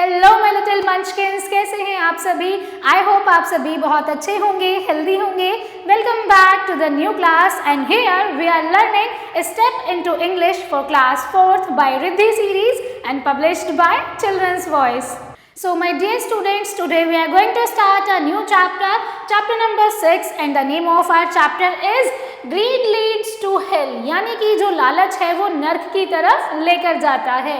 Hello my little मंचकिंस, कैसे हैं आप सभी। आई होप आप सभी बहुत अच्छे होंगे, हेल्दी होंगे। Welcome back to the new class and here we are learning step into English for class 4th by Riddhi series and published by children's voice. So my dear students, today we are going to start a new chapter number 6 and the name of our chapter is Greed leads to hell. यानी कि जो लालच है वो नर्क की तरफ लेकर जाता है.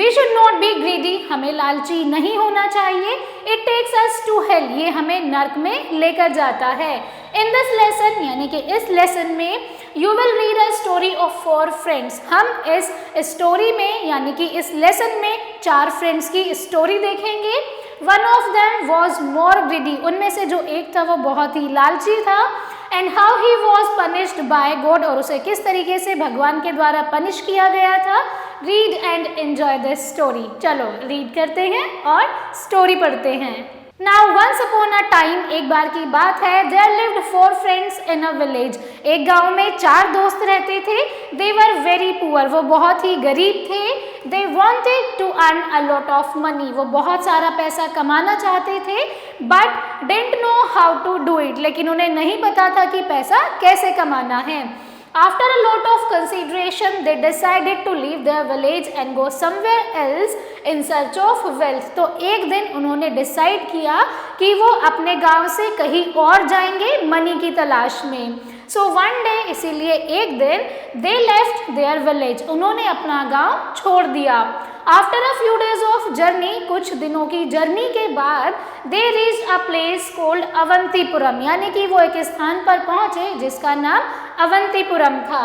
We should not be greedy. हमें लालची नहीं होना चाहिए. It takes us to hell. ये हमें नर्क में लेकर जाता है. In this lesson यानी कि इस लेसन में You will read a story of 4 friends. हम इस स्टोरी में यानी कि इस लेसन में 4 फ्रेंड्स की स्टोरी देखेंगे. One of them was more greedy. उनमें से जो एक था वो बहुत ही लालची था. And how he was punished by God. और उसे किस तरीके से भगवान के द्वारा पनिश किया गया था. Read and enjoy this story. चलो रीड करते हैं और स्टोरी पढ़ते हैं. Now once upon a time, एक बार की बात है, there lived 4 friends in a village. एक गांव में 4 दोस्त रहते थे. They were very poor. वो बहुत ही गरीब थे. They wanted to earn a lot of money. वो बहुत सारा पैसा कमाना चाहते थे. But didn't know how to do it. लेकिन उन्हें नहीं पता था कि पैसा कैसे कमाना है. After a lot of consideration, they decided to leave their village and go somewhere else in search of wealth. तो एक दिन उन्होंने डिसाइड किया कि वो अपने गांव से कहीं और जाएंगे मनी की तलाश में. So one day, इसीलिए एक दिन they left their village. उन्होंने अपना गांव छोड़ दिया. After a few days of journey, कुछ दिनों की जर्नी के बाद they reached a place called अवंतीपुरम. यानी कि वो एक स्थान पर पहुंचे जिसका नाम अवंतीपुरम था.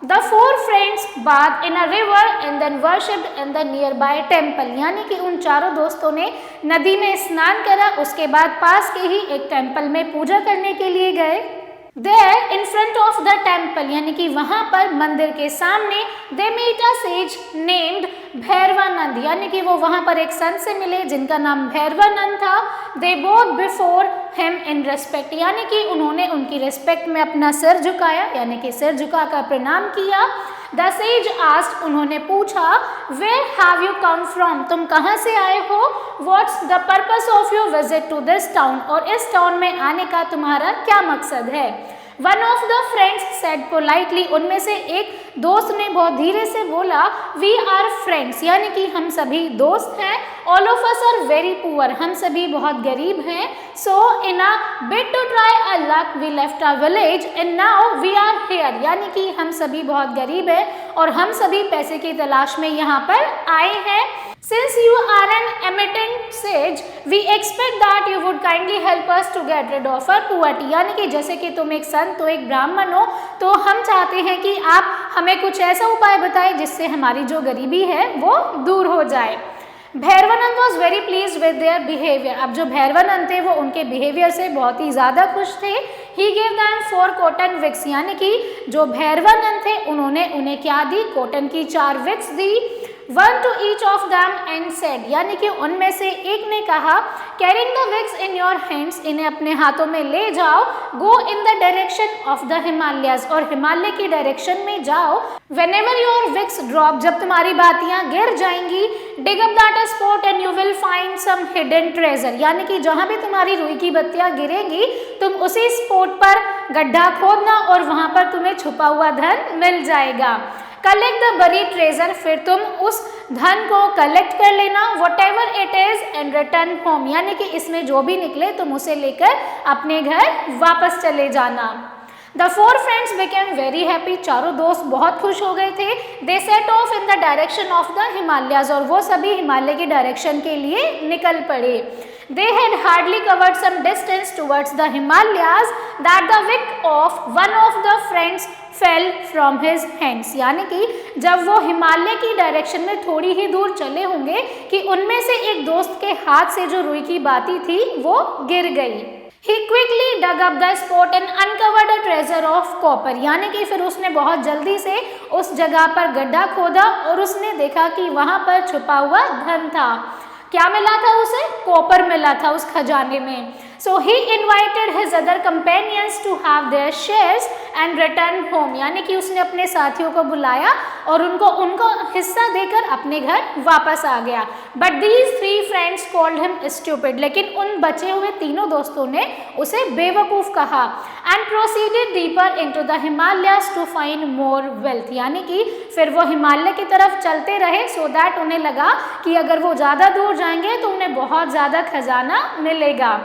The 4 friends bathed in a river and then worshipped in the nearby temple. यानी कि उन चारों दोस्तों ने नदी में स्नान करा, उसके बाद पास के ही एक टेम्पल में पूजा करने के लिए गए. There in front of the temple यानी कि वहाँ पर मंदिर के सामने they meet a sage named Bhairavanand. यानी कि वो वहाँ पर एक संत से मिले जिनका नाम भैरवानंद था. They both before him in respect. यानी कि उन्होंने उनकी रिस्पेक्ट में अपना सिर झुकाया यानी कि सिर झुकाकर प्रणाम किया. The sage asked. उन्होंने पूछा Where have you come from? तुम कहाँ से आए हो? What's the purpose of your visit to this town? और इस टाउन में आने का तुम्हारा क्या मकसद है? One of the friends said politely. उनमें से एक दोस्त ने बहुत धीरे से बोला We are friends. यानी कि हम सभी दोस्त हैं. All of us are very poor. हम सभी बहुत गरीब हैं. So in a bid to try our luck we left our village and now we are here. यानी कि हम सभी बहुत गरीब हैं और हम सभी पैसे की तलाश में यहाँ पर आए हैं. Since you are an eminent sage, we expect that you would kindly help us to get rid of our poverty. यानी कि जैसे कि तुम एक संत हो, एक ब्राह्मण हो, तो हम चाहते हैं कि आप हमें कुछ ऐसा उपाय बताएं जिससे हमारी जो गरीबी है वो दूर हो जाए. Bhairavanand was very please with their behaviour. अब जो भैरवानंद थे वो उनके बिहेवियर से बहुत ही ज़्यादा खुश थे. He gave them 4 cotton wicks. यानी कि जो भैरवानंद थे उन्होंने उन्हें क्या दी? कॉटन की 4 Vicks the. 1 to each of them and said. यानी कि उनमें से एक ने कहा Carrying the wicks in your hands. इन्हें अपने हाथों में ले जाओ. Go in the direction of the Himalayas. और हिमालय की डायरेक्शन में जाओ. Whenever your wicks drop. जब तुम्हारी बातियां गिर जाएंगी. Dig up that spot and you will find some hidden treasure. यानी कि जहाँ भी तुम्हारी रुई की बत्तियां गिरेंगी तुम उसी स्पॉट पर गड्ढा खोदना और वहाँ पर तुम्हें छुपा हुआ धन मिल जाएगा. Collect the buried treasure. फिर तुम उस धन को कलेक्ट कर लेना. What ever it is and return home. यानी कि इसमें जो भी निकले तुम उसे लेकर अपने घर वापस चले जाना. The 4 friends became very happy. चारों दोस्त बहुत खुश हो गए थे. They set off in the direction of the Himalayas. और वो सभी हिमालय की डायरेक्शन के लिए निकल पड़े. They had hardly covered some distance towards the Himalayas that the wick of one of the friends fell from his hands. यानी कि जब वो हिमालय की डायरेक्शन में थोड़ी ही दूर चले होंगे कि उनमें से एक दोस्त के हाथ से जो रुई की बाती थी वो गिर गई. He quickly dug up the spot and uncovered a treasure of copper. यानी कि फिर उसने बहुत जल्दी से उस जगह पर गड्ढा खोदा और उसने देखा कि वहाँ पर छुपा हुआ धन था. क्या मिला था उसे? कॉपर मिला था उस खजाने में. So he invited his other companions to have their shares and return home, यानी कि उसने अपने साथियों को बुलाया और उनको हिस्सा देकर अपने घर वापस आ गया। But these 3 friends called him stupid, लेकिन उन बचे हुए तीनों दोस्तों ने उसे बेवकूफ कहा। And proceeded deeper into the Himalayas to find more wealth, यानी कि फिर वो हिमालय की तरफ चलते रहे सो दैट उन्हें लगा कि अगर वो ज़्यादा दूर जाएंगे तो उन्हें बहुत ज़्यादा खजाना मिलेगा।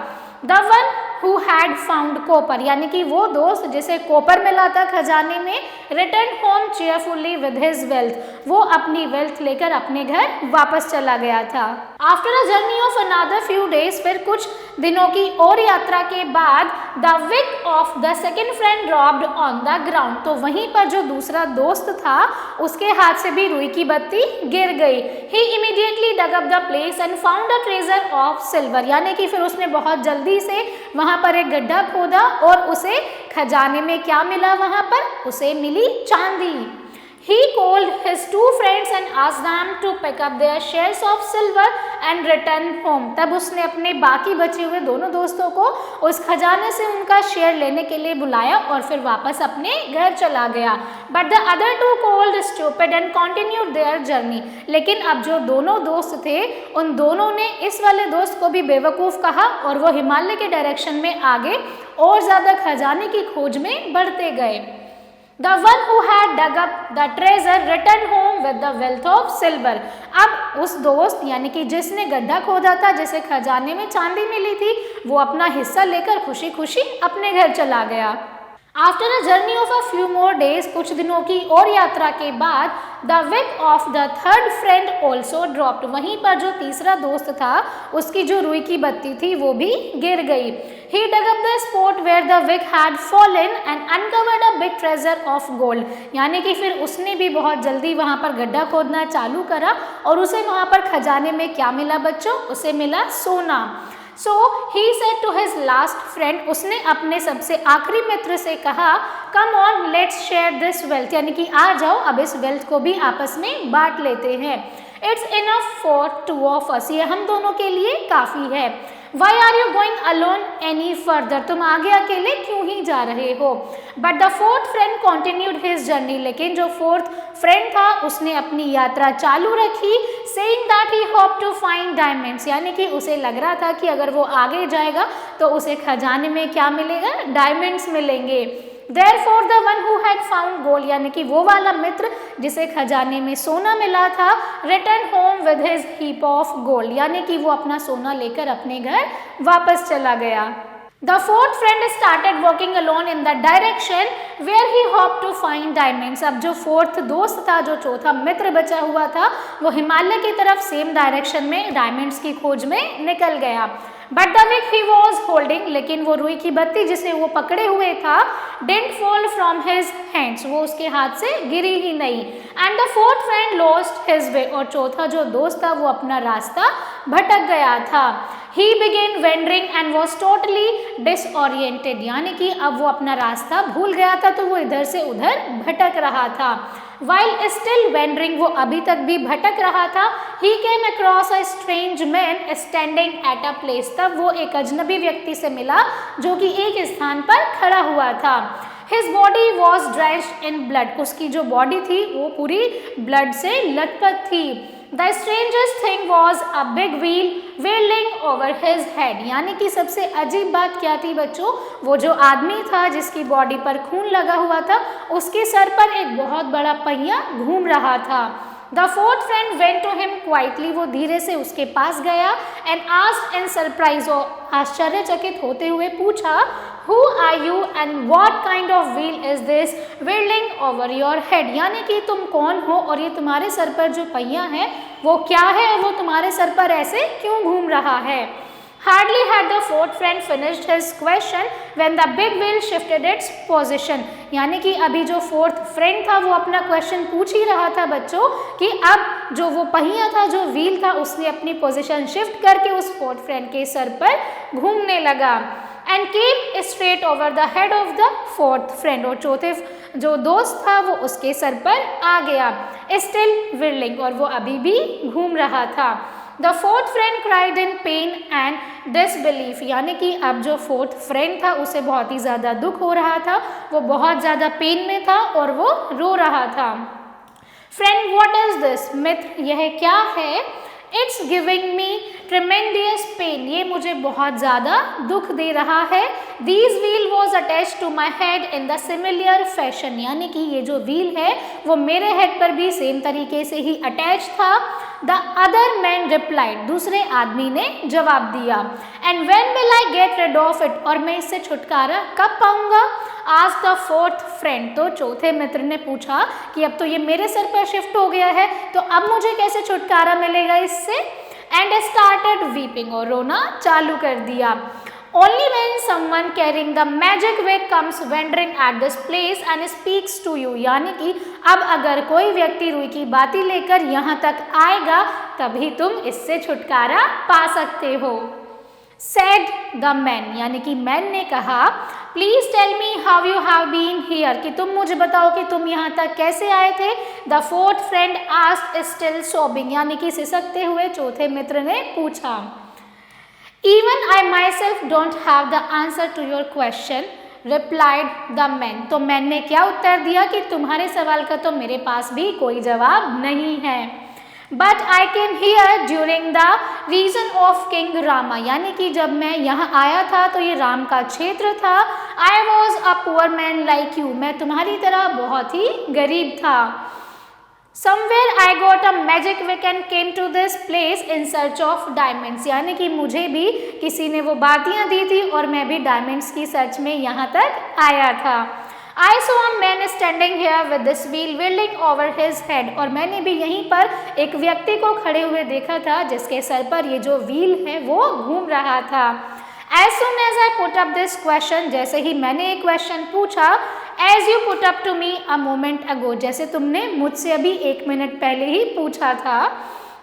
The one who had found copper, यानी कि वो दोस्त जिसे कॉपर मिला था खजाने में, return home cheerfully with his wealth, वो अपनी वेल्थ लेकर अपने घर वापस चला गया था। After a journey of another few days, फिर कुछ दिनों की और यात्रा के बाद, the wick of the second friend dropped on the ground, तो वहीं पर जो दूसरा दोस्त था उसके हाथ से भी रुई की बत्ती गिर गई। He immediately dug up the place and found a treasure of silver, यानी कि फिर उसने बहुत जल्दी से वहां पर एक गड्ढा खोदा और उसे खजाने में क्या मिला, वहां पर उसे मिली चांदी। He called his 2 friends and asked them to pick up their shares of silver and return home. तब उसने अपने बाकी बचे हुए दोनों दोस्तों को उस खजाने से उनका शेयर लेने के लिए बुलाया और फिर वापस अपने घर चला गया। But the other 2 called stupid and continued their journey. लेकिन अब जो दोनों दोस्त थे उन दोनों ने इस वाले दोस्त को भी बेवकूफ़ कहा और वो हिमालय के डायरेक्शन में आगे और ज़्यादा खजाने की खोज में बढ़ते गए। The one who had dug up the treasure returned home with the wealth of silver. अब उस दोस्त यानी कि जिसने गड्ढा खोदा था, जिसे खजाने में चांदी मिली थी, वो अपना हिस्सा लेकर खुशी खुशी अपने घर चला गया। After a journey of a few more days, कुछ दिनों की और यात्रा के बाद, the wick of the third friend also dropped, वहीं पर जो तीसरा दोस्त था उसकी जो रुई की बत्ती थी वो भी गिर गई। He dug up the spot where the wick had fallen and uncovered a big treasure of gold, यानी कि फिर उसने भी बहुत जल्दी वहां पर गड्ढा खोदना चालू करा और उसे वहां पर खजाने में क्या मिला बच्चों, उसे मिला सोना। So he said to his last friend, उसने अपने सबसे आखिरी मित्र से कहा, come on let's share this wealth, यानी कि आ जाओ अब इस वेल्थ को भी आपस में बांट लेते हैं। It's enough for 2 of us, ये हम दोनों के लिए काफ़ी है। Why are you going alone any further, तुम आगे अकेले क्यों ही जा रहे हो। But the fourth friend continued his journey, लेकिन जो फोर्थ फ्रेंड था उसने अपनी यात्रा चालू रखी, saying that he hoped to find diamonds, यानी कि उसे लग रहा था कि अगर वो आगे जाएगा तो उसे खजाने में क्या मिलेगा, डायमंड्स मिलेंगे। Therefore the one who had found gold, यानी कि वो वाला मित्र जिसे खजाने में सोना मिला था, returned home with his heap of gold, यानी कि वो अपना सोना लेकर अपने घर वापस चला गया। The fourth friend started walking alone in the direction where he hoped to find diamonds. अब जो फोर्थ दोस्त था, जो चौथा मित्र बचा हुआ था, वो हिमालय की तरफ सेम डायरेक्शन में डायमंड्स की खोज में निकल गया। But the wick he was holding, लेकिन वो रुई की बत्ती जिसे वो पकड़े हुए था, didn't fall from his hands, वो उसके हाथ से गिरी ही नहीं। And the fourth friend lost his way, और चौथा जो दोस्त था वो अपना रास्ता भटक गया था। He began wandering and was totally disoriented, यानी कि अब वो अपना रास्ता भूल गया था तो वो इधर से उधर भटक रहा था। While still wandering, वो अभी तक भी भटक रहा था, he came across a strange man standing at a place, तब वो एक अजनबी व्यक्ति से मिला जो कि एक स्थान पर खड़ा हुआ था। His body was drenched in blood, उसकी जो बॉडी थी वो पूरी ब्लड से लथपथ थी। The strangest thing was a big wheel whirling over his head, यानी कि सबसे अजीब बात क्या थी बच्चों, वो जो आदमी था जिसकी बॉडी पर खून लगा हुआ था, उसके सर पर एक बहुत बड़ा पहिया घूम रहा था। The fourth friend went to him quietly, वो धीरे से उसके पास गया and asked in surprise, और आश्चर्यचकित होते हुए पूछा, Who are you and what kind of wheel is this whirling over your head, यानी कि तुम कौन हो और ये तुम्हारे सर पर जो पहिया है वो क्या है और वो तुम्हारे सर पर ऐसे क्यों घूम रहा है। Hardly had the fourth friend finished his question when the big wheel shifted its position, यानी कि अभी जो फोर्थ फ्रेंड था वो अपना क्वेश्चन पूछ ही रहा था बच्चों कि अब जो वो पहिया था, जो व्हील था, उसने अपनी पोजीशन शिफ्ट करके उस फोर्थ फ्रेंड के सर पर घूमने लगा and came straight over the head of the fourth friend, और चौथे जो दोस्त था वो उसके सर पर आ गया, still whirling, और वो अभी भी घूम रहा था। The fourth friend cried in pen and disbelief, यानी कि अब जो फोर्थ फ्रेंड था उसे बहुत ही ज़्यादा दुख हो रहा था, वो बहुत ज़्यादा पेन में था और वो रो रहा था। फ्रेंड व्हाट इज दिस, मित्र यह क्या है? It's giving me tremendous pain, ये मुझे बहुत ज़्यादा दुख दे रहा है। This wheel was attach to my head in the similar fashion, यानी कि ये जो व्हील है वो मेरे हेड पर भी सेम तरीके से ही अटैच था। द अदर मैन रिप्लाइड, दूसरे आदमी ने जवाब दिया। And when will I get rid of it, और मैं इससे छुटकारा कब पाऊंगा? आज द फोर्थ फ्रेंड, तो चौथे मित्र ने पूछा कि अब तो ये मेरे सर पर शिफ्ट हो गया है, तो अब मुझे कैसे छुटकारा मिलेगा इससे? एंड स्टार्टेड वीपिंग, और रोना चालू कर दिया। Only when someone carrying the magic wick comes wandering at this place and speaks to you, यानी कि अब अगर कोई व्यक्ति रुई की बाती लेकर यहाँ तक आएगा तभी तुम इससे छुटकारा पा सकते हो। Said the man, यानी कि मैन ने कहा, Please tell me how you have been here, कि तुम मुझे बताओ कि तुम यहाँ तक कैसे आए थे। The fourth friend asked still sobbing, यानी कि सिसकते हुए चौथे मित्र ने पूछा। Even I myself don't have the answer to your question, replied the man, तो मैन ने क्या उत्तर दिया कि तुम्हारे सवाल का तो मेरे पास भी कोई जवाब नहीं है। But I came here during the reign of King Rama, यानी कि जब मैं यहाँ आया था तो ये राम का क्षेत्र था। I was a poor man like you, मैं तुम्हारी तरह बहुत ही गरीब था। Somewhere I got a magic wick and came to this place in search of diamonds, यानी कि मुझे भी किसी ने वो बातियाँ दी थी और मैं भी डायमंड्स की सर्च में यहाँ तक आया था। I saw a man standing here with this wheel whirling over his head, और मैंने भी यहीं पर एक व्यक्ति को खड़े हुए देखा था जिसके सर पर ये जो व्हील है वो घूम रहा था। As soon as I put up this question, जैसे ही मैंने एक क्वेश्चन पूछा, as you put up to me a moment ago, जैसे तुमने मुझसे अभी 1 मिनट पहले ही पूछा था,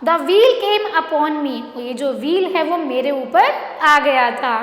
the wheel came upon me, ये जो व्हील है वो मेरे ऊपर आ गया था।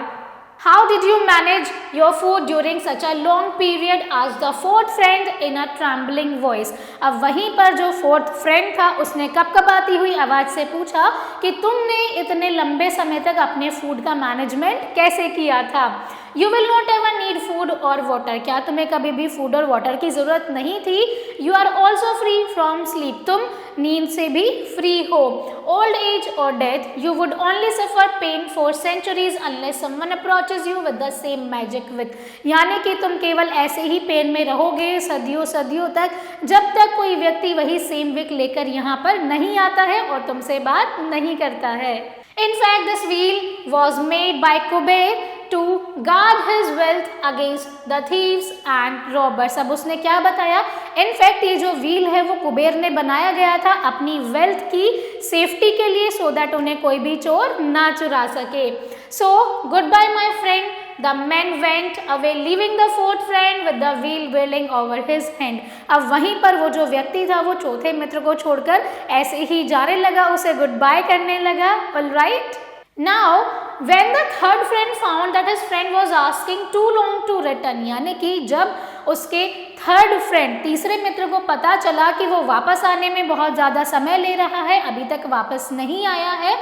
How did you manage your food during such a long period? asked the fourth friend in a trembling voice. अब वहीं पर जो फोर्थ फ्रेंड था उसने कपकपाती हुई आवाज से पूछा कि तुमने इतने लंबे समय तक अपने फूड का मैनेजमेंट कैसे किया था। You will not ever need food or water, क्या तुम्हें कभी भी फूड और वाटर की जरूरत नहीं थी। You are also free from sleep, तुम नींद से भी फ्री हो। Old age or death, you would only suffer pain for centuries unless someone approaches you with the same magic wick, यानी कि तुम केवल ऐसे ही पेन में रहोगे सदियों सदियों तक जब तक कोई व्यक्ति वही सेम विक लेकर यहाँ पर नहीं आता है और तुमसे बात नहीं करता है। In fact, this wheel was made by Kuber to guard his wealth against the thieves and robbers. अब उसने क्या बताया? इनफैक्ट ये जो व्हील है वो कुबेर ने बनाया गया था अपनी वेल्थ की सेफ्टी के लिए, सो दैट उन्हें कोई भी चोर ना चुरा सके। So good bye my friend, the man went away leaving the fourth friend with the wheel wheeling over his hand. अब वहीं पर वो जो व्यक्ति था वो चौथे मित्र को छोड़कर ऐसे ही जाने लगा, उसे गुड बाय करने लगा। Alright, now when the third friend found that his friend was asking too long to return, यानी कि जब उसके थर्ड फ्रेंड तीसरे मित्र को पता चला कि वो वापस आने में बहुत ज़्यादा समय ले रहा है, अभी तक वापस नहीं आया है,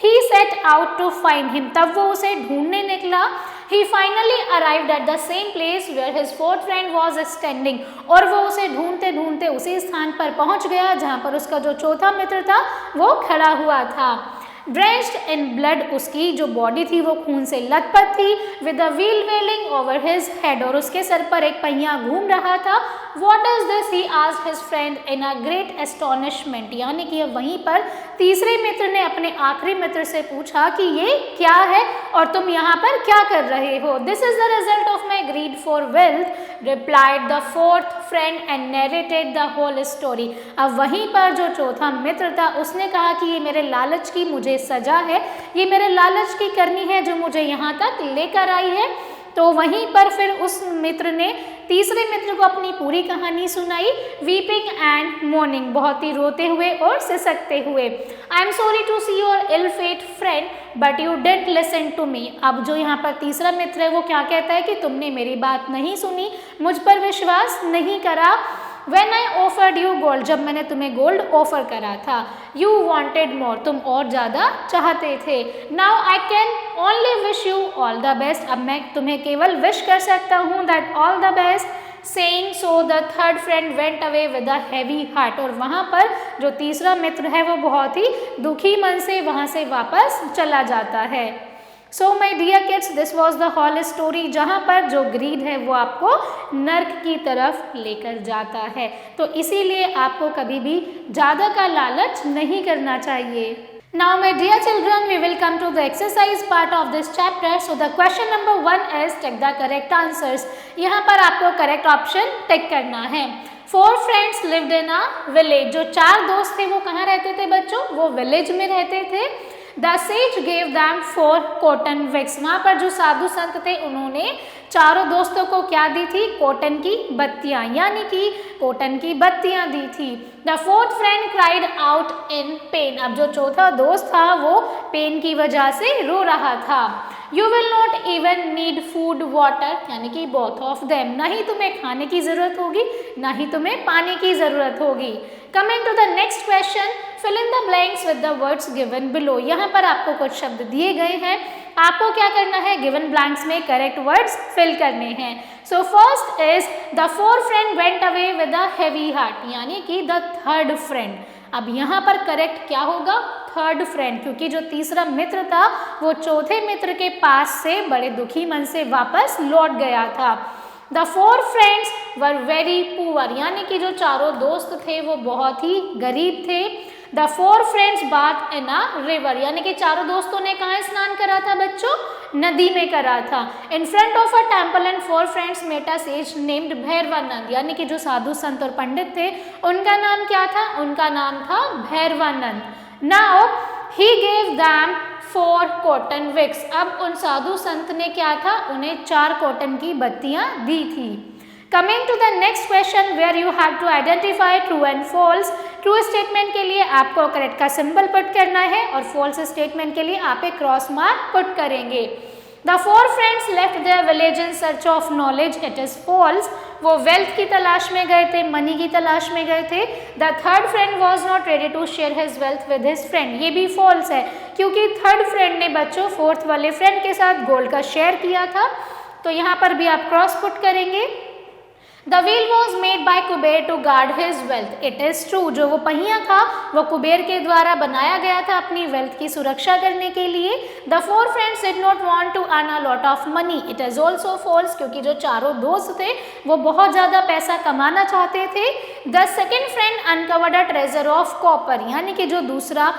he set out to find him, तब वो उसे ढूंढने निकला। He finally arrived at the same place where his fourth friend was standing, और वो उसे ढूंढते ढूंढते उसी स्थान पर पहुंच गया जहां पर उसका जो चौथा मित्र था वो खड़ा हुआ था। Drenched in blood, उसकी जो बॉडी थी वो खून से लथपथ थी। With the wheel wheeling over his head, और उसके सर पर एक पहिया घूम रहा था। What is this? he asked his friend in a great astonishment, यानी कि वहीं पर तीसरे मित्र ने अपने आखिरी मित्र से पूछा कि ये क्या है और तुम यहाँ पर क्या कर रहे हो। This is the result of my greed for wealth, replied the fourth friend and narrated the whole story. अब वहीं पर जो चौथा मित्र था उसने कहा कि ये मेरे लालच की मुझे सजा है, ये मेरे लालच की करनी है जो मुझे यहाँ तक लेकर आई है। तो वहीं पर फिर उस मित्र ने तीसरे मित्र को अपनी पूरी कहानी सुनाई, वीपिंग एंड मोर्निंग, बहुत ही रोते हुए और सिसकते हुए। I am sorry to see your ill fate friend but you didn't listen to me. अब जो यहाँ पर तीसरा मित्र है वो क्या कहता है कि तुमने मेरी बात नहीं सुनी, मुझ पर विश्वास नहीं करा। When I offered you gold, जब मैंने तुम्हें गोल्ड ऑफर करा था. You wanted more, तुम और ज़्यादा चाहते थे. Now I can only wish you all the best, अब मैं तुम्हें केवल विश कर सकता हूँ that all the best. Saying so, the third friend went away with a heavy heart. और वहाँ पर जो तीसरा मित्र है वो बहुत ही दुखी मन से वहाँ से वापस चला जाता है. So my dear kids, this was the whole story, जहाँ पर जो ग्रीड है वो आपको नर्क की तरफ लेकर जाता है. तो इसीलिए आपको कभी भी ज़्यादा का लालच नहीं करना चाहिए. Now my dear children, we will come to the exercise part of this chapter. So the question number 1 is take the correct answers. यहाँ पर आपको correct option टिक करना है. 4 friends lived in a village. जो 4 दोस्त थे वो कहाँ रहते थे बच्चों? वो विलेज में रहते थे. The sage gave them 4 cotton wicks. वहाँ पर जो साधु संत थे उन्होंने चारों दोस्तों को क्या दी थी? कॉटन की बत्तियाँ, यानी कि कॉटन की बत्तियाँ दी थी. The fourth friend cried out in pain. अब जो चौथा दोस्त था वो पेन की वजह से रो रहा था. You will not even need food, water, यानी कि both of them. ना ही तुम्हें खाने की ज़रूरत होगी, ना ही तुम्हें पानी की ज़रूरत होगी. Coming to the next question, fill in the blanks with the words given below. यहाँ पर आपको कुछ शब्द दिए गए हैं, आपको क्या करना है? given blanks में correct words fill करने हैं. So first is the fourth friend went away with a heavy heart, यानी कि the third friend. अब यहाँ पर करेक्ट क्या होगा? थर्ड फ्रेंड, क्योंकि जो तीसरा मित्र था वो चौथे मित्र के पास से बड़े दुखी मन से वापस लौट गया था. The 4 friends were very poor, यानी कि जो चारों दोस्त थे वो बहुत ही गरीब थे. The 4 friends bath in a river, यानी कि चारों दोस्तों ने कहाँ स्नान करा था बच्चों? नदी में करा था. In front of a temple and 4 friends met a sage named Bhairavanand, यानी कि जो साधु संत और पंडित थे उनका नाम क्या था? उनका नाम था Bhairavanand. Now he gave them 4 cotton wicks. अब उन साधु संत ने क्या था? उन्हें 4 कॉटन की बत्तियां दी थी. Coming to the next question where you have to identify true and false. True statement के लिए आपको करेक्ट का सिंबल पुट करना है और फॉल्स स्टेटमेंट के लिए आप एक क्रॉस मार्क पुट करेंगे. The 4 friends left their village in search of knowledge. It is false. वो वेल्थ की तलाश में गए थे, मनी की तलाश में गए थे. The third friend was not ready to share his wealth with his friend. ये भी false है क्योंकि थर्ड फ्रेंड ने बच्चों फोर्थ वाले फ्रेंड के साथ गोल्ड का शेयर किया था. तो यहाँ पर भी आप क्रॉस पुट करेंगे. The wheel was made by Kuber to guard his wealth. It is true. जो वो पहिया था वो कुबेर के द्वारा बनाया गया था अपनी वेल्थ की सुरक्षा करने के लिए. The 4 friends did not want to earn a lot of money. It is also false क्योंकि जो चारों दोस्त थे वो बहुत ज़्यादा पैसा कमाना चाहते थे. The second friend uncovered a treasure of copper, यानी कि जो दूसरा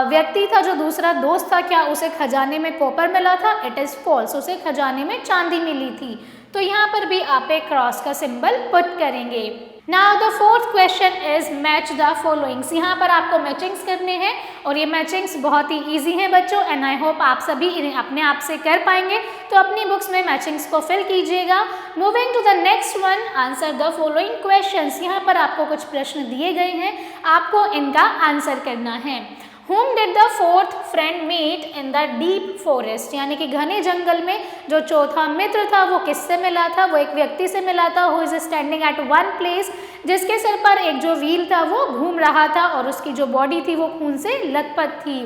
व्यक्ति था, जो दूसरा दोस्त था, क्या उसे खजाने में कॉपर मिला था? It is false. उसे खजाने में चांदी मिली थी. तो यहाँ पर भी आप एक क्रॉस का सिंबल पुट करेंगे. Now the fourth question is match the followings. यहाँ पर आपको मैचिंग्स करने हैं और ये मैचिंग्स बहुत ही इजी हैं बच्चों एंड आई होप आप सभी इन्हें अपने आप से कर पाएंगे. तो अपनी बुक्स में मैचिंग्स को फिल कीजिएगा. Moving to the next one, answer the following questions. यहाँ पर आपको कुछ प्रश्न दिए गए हैं, आपको इनका आंसर करना है. Whom did the fourth friend meet in the deep forest? यानी कि घने जंगल में जो चौथा मित्र था वो किससे मिला था? वो एक व्यक्ति से मिला था who is standing at one place, जिसके सिर पर एक जो व्हील था वो घूम रहा था और उसकी जो बॉडी थी वो खून से लथपथ थी.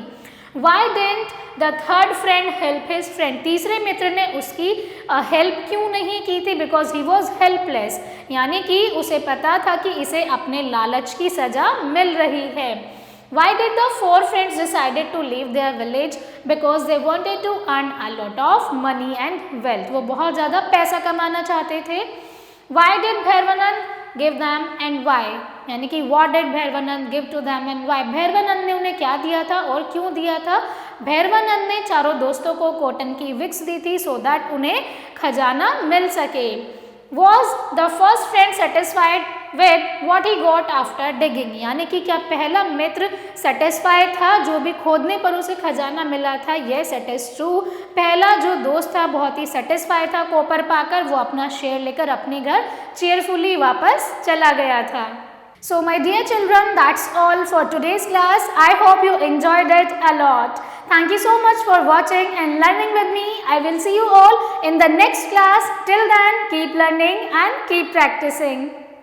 Why didn't the third friend help his friend? तीसरे मित्र ने उसकी हेल्प क्यों नहीं की थी? Because he was helpless, यानी कि उसे पता था कि इसे अपने लालच की सजा मिल रही है. Why did the 4 friends decided to leave their village? Because they wanted to earn a lot of money and wealth. वो बहुत ज़्यादा पैसा कमाना चाहते थे. Why did Bhairavanand give them and why? यानी कि what did Bhairavanand give to them and why? Bhairavanand ने उन्हें क्या दिया था और क्यों दिया था? भैरवानंद ने चारों दोस्तों को कॉटन की विक्स दी थी so that उन्हें खजाना मिल सके. Was the first friend satisfied with what he got after digging? यानी कि क्या पहला मित्र सेटिस्फाइड था जो भी खोदने पर उसे खजाना मिला था? Yes, it is true. पहला जो दोस्त था बहुत ही सेटिस्फाइड था कॉपर पाकर, वो अपना शेयर लेकर अपने घर चेयरफुली वापस चला गया था. So my dear children, that's all for today's class. I hope you enjoyed it a lot. Thank you so much for watching and learning with me. I will see you all in the next class. Till then, keep learning and keep practicing.